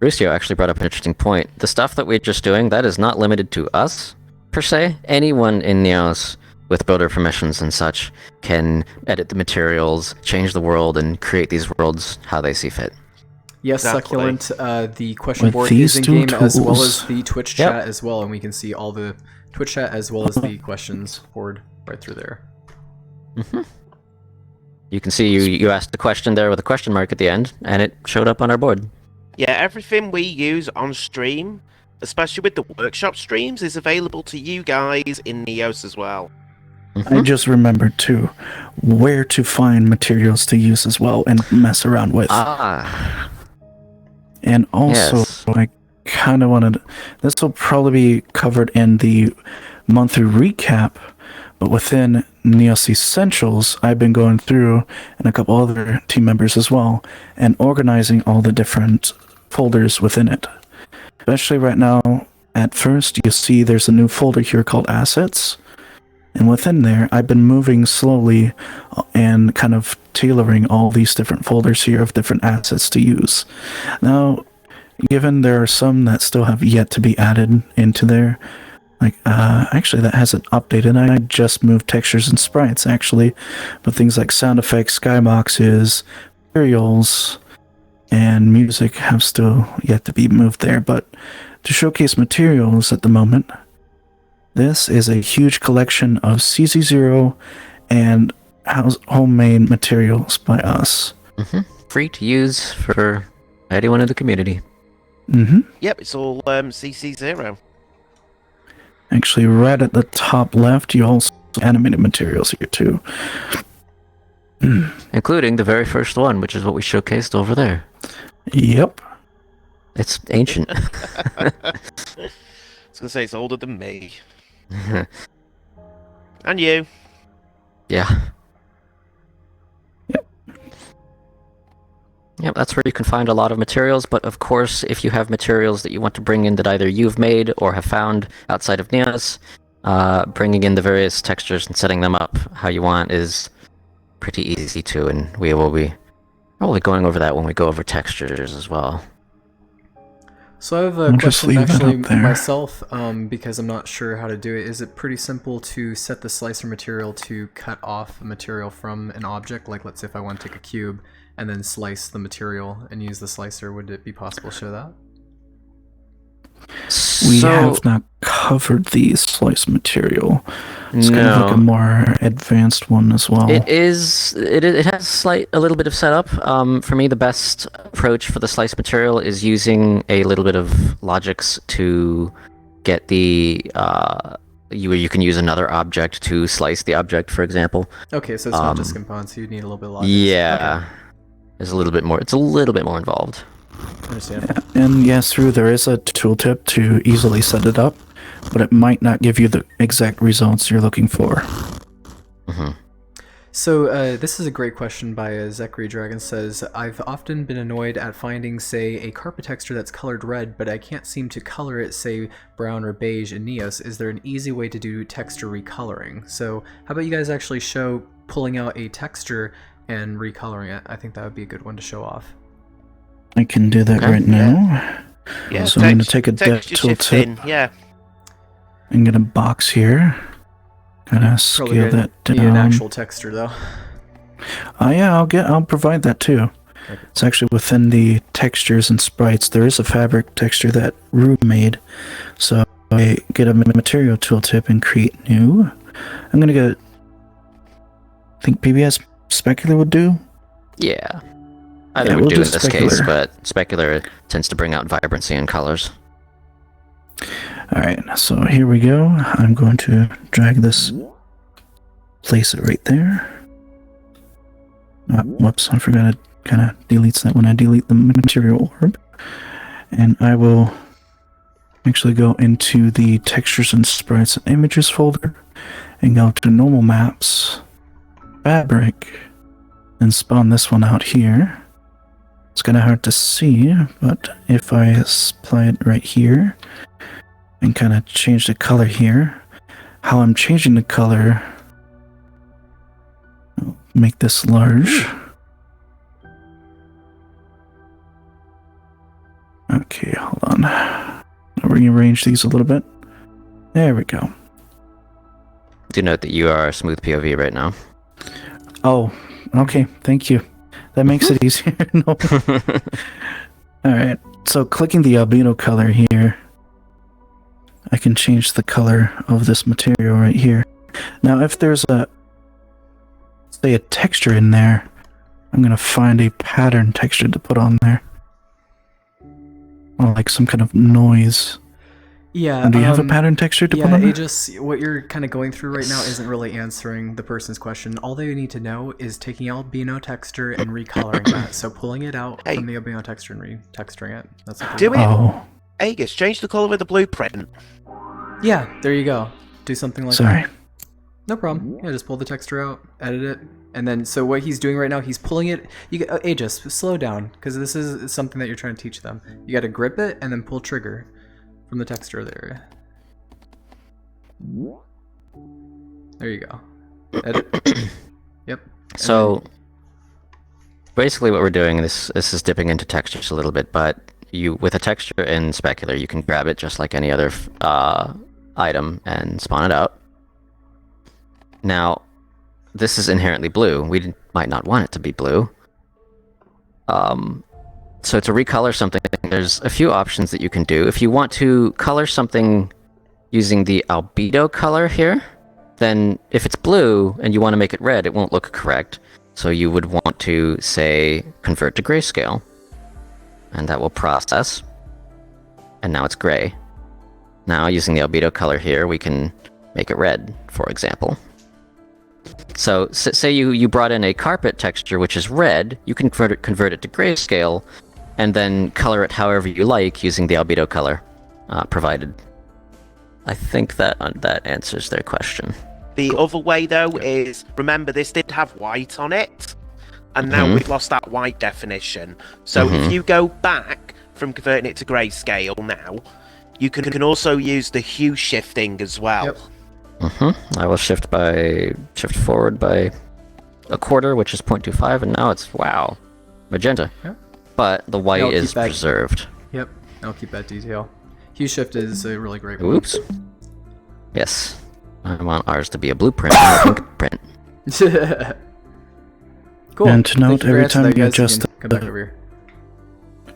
Rusio actually brought up an interesting point. The stuff that we're just doing, that is not limited to us, per se. Anyone in Neos with builder permissions and such can edit the materials, change the world, and create these worlds how they see fit. Yes, Exactly. Succulent. The question With board these is in two game as well tools. as the Twitch Yep. chat as well, and we can see all the Twitch chat as well as the questions board right through there. You can see you asked the question there with a question mark at the end, and it showed up on our board. Yeah, everything we use on stream especially with the workshop streams, is available to you guys in Neos as well. I just remembered too where to find materials to use as well and mess around with. And also, Yes. I kind of wanted. This will probably be covered in the monthly recap, but within Neos Essentials, I've been going through, and a couple other team members as well, and organizing all the different folders within it. Especially right now, at first, you'll see there's a new folder here called Assets. And within there, I've been moving slowly and kind of tailoring all these different folders here of different assets to use. Now, given there are some that still have yet to be added into there, like, actually that hasn't updated. I just moved textures and sprites, actually. But things like sound effects, skyboxes, materials, and music have still yet to be moved there. But to showcase materials at the moment, this is a huge collection of CZ0 and homemade materials by us. Free to use for anyone in the community. Yep, it's all CC0. Actually, right at the top left, you also have animated materials here too. Including the very first one, which is what we showcased over there. Yep. It's ancient. I was gonna say it's older than me. And you. Yeah. Yep, that's where you can find a lot of materials, but of course, if you have materials that you want to bring in that either you've made or have found outside of Neos, bringing in the various textures and setting them up how you want is pretty easy too, and we will be probably going over that when we go over textures as well. So I have a I'll just question leave that actually up there. myself, because I'm not sure how to do it. Is it pretty simple to set the slicer material to cut off a material from an object? Like, let's say if I want to take a cube and then slice the material and use the slicer, would it be possible to show that? We have not covered the slice material. It's kind of like a No. more advanced one as well. It is. It has a little bit of setup. For me, the best approach for the slice material is using a little bit of logics to get the. You can use another object to slice the object, for example. Okay, so it's not just components, you need a little bit of logic. Yeah, there's a little bit more. It's a little bit more involved. Understandable. And yes, there is a tooltip to easily set it up, but it might not give you the exact results you're looking for. So this is a great question by Zachary Dragon. Says, I've often been annoyed at finding, say, a carpet texture that's colored red, but I can't seem to color it, say, brown or beige in Neos. Is there an easy way to do texture recoloring? So how about you guys actually show pulling out a texture and recoloring it? I think that would be a good one to show off. I can do that right now. Yeah, So I'm going to take a depth texture shift tooltip in, yeah. and get a box here. Kind of Probably scale gonna that need an down. actual texture though. Oh yeah, I'll provide that too. Okay. It's actually within the textures and sprites. There is a fabric texture that Rue made. So I get a material tooltip and create new. I'm gonna go. I think PBS Specular would do. Yeah. Either Yeah, would we'll do in do this case, specular. but specular tends to bring out vibrancy and colors. Alright, so here we go. I'm going to drag this, place it right there. Whoops, I forgot it kind of deletes that when I delete the material orb. And I will actually go into the textures and sprites and images folder and go to normal maps, fabric, and spawn this one out here. It's kind of hard to see, but if I apply it right here and kind of change the color here, how I'm changing the color, I'll make this large. Okay, hold on. I'll rearrange these a little bit. There we go. Do note that you are smooth POV right now. Oh, okay, thank you. That makes it easier. No. Alright, so clicking the albino color here, I can change the color of this material right here. Now, if there's say a texture in there, I'm gonna find a pattern texture to put on there. Or like some kind of noise. Yeah. Do you have a pattern texture to put on there? Aegis, what you're kind of going through right now isn't really answering the person's question. All they need to know is taking albino texture and recoloring that. So pulling it out from the albino texture and retexturing it. That's what Do it. Oh, Aegis, change the color of the blueprint. Yeah, there you go. Do something like sorry. that. No problem. Yeah, just pull the texture out, edit it, and then so what he's doing right now, he's pulling it. Aegis, slow down, because this is something that you're trying to teach them. You got to grip it and then pull trigger from the texture there. There you go. Edit. Yep. So basically, what we're doing this is dipping into textures a little bit, but with a texture in Specular, you can grab it just like any other item and spawn it out. Now, this is inherently blue. We might not want it to be blue. So to recolor something, there's a few options that you can do. If you want to color something using the albedo color here, then if it's blue and you want to make it red, it won't look correct. So you would want to, say, convert to grayscale. And that will process. And now it's gray. Now, using the albedo color here, we can make it red, for example. So, say you brought in a carpet texture which is red, you can convert it to grayscale, and then color it however you like using the albedo color provided. I think that answers their question. The other way, though, is, remember, this did have white on it, and now we've lost that white definition. So if you go back from converting it to grayscale now, you can also use the hue shifting as well. Yep. I will shift forward by a quarter, which is 0.25, and now it's, wow, magenta. Yep. But the white I'll is keep that- preserved. Yep. I'll keep that detail. Hue shift is a really great one. Oops. Yes. I want ours to be a blueprint, not a pink print. Cool. And to Thank note, for every answering time that, you guys. adjust can come back over here.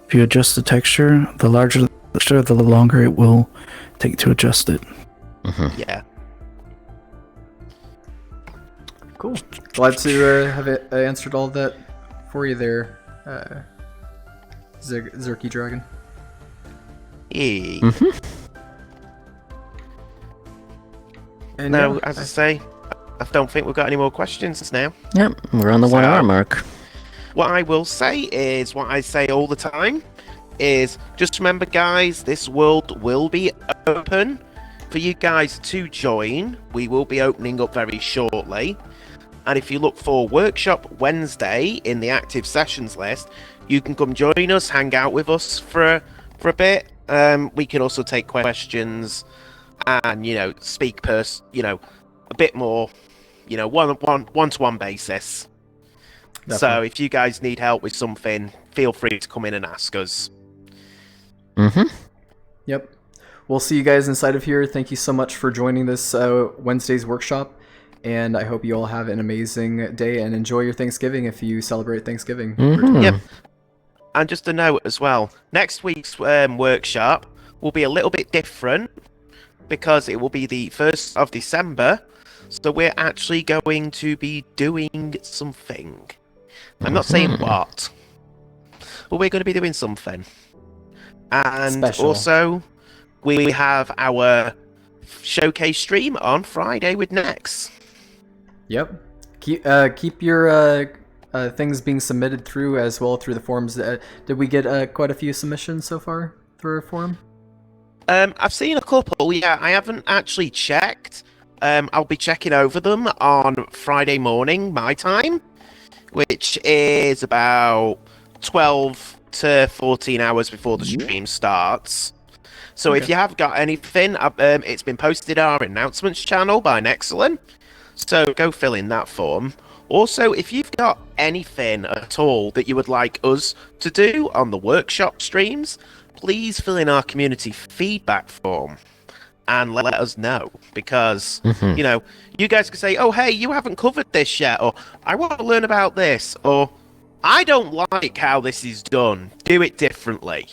If you adjust the texture, the larger the texture, the longer it will take to adjust it. Yeah. Cool. Glad to have it answered all of that for you there, Zerky Dragon. Yeah. And Now, yeah, as I say, I don't think we've got any more questions now. Yep, we're on the 1 hour mark. What I will say is, what I say all the time, is just remember, guys, this world will be open for you guys to join. We will be opening up very shortly. And if you look for Workshop Wednesday in the active sessions list, you can come join us, hang out with us for a bit. We can also take questions and, speak a bit more, one-to-one basis. Definitely. So if you guys need help with something, feel free to come in and ask us. Yep. We'll see you guys inside of here. Thank you so much for joining this Wednesday's workshop. And I hope you all have an amazing day and enjoy your Thanksgiving if you celebrate Thanksgiving. Yep. And just a note as well, next week's workshop will be a little bit different because it will be the 1st of December. So we're actually going to be doing something. I'm not saying what, but we're going to be doing something. And Special. also, we have our showcase stream on Friday with Nex. Yep. Keep your things being submitted through as well through the forums. Did we get quite a feugh submissions so far through our forum? I've seen a couple, yeah. I haven't actually checked. I'll be checking over them on Friday morning, my time, which is about 12 to 14 hours before the stream starts. So if you have got anything, it's been posted on our announcements channel by Nexcellent. So go fill in that form. Also, if you've got anything at all that you would like us to do on the workshop streams, please fill in our community feedback form and let us know. Because, you guys can say, oh, hey, you haven't covered this yet, or I want to learn about this, or I don't like how this is done. Do it differently.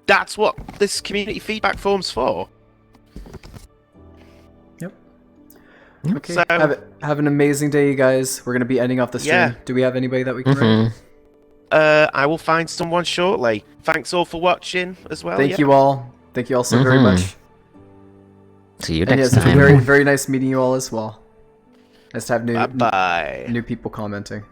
That's what this community feedback form's for. Yep. Okay. So, have an amazing day, you guys. We're going to be ending off the stream. Yeah. Do we have anybody that we can write? I will find someone shortly. Thanks all for watching as well. Thank you all. Thank you all so very much. See you And next yes, it's time. very, very nice meeting you all as well. Nice to have Bye bye. new people commenting.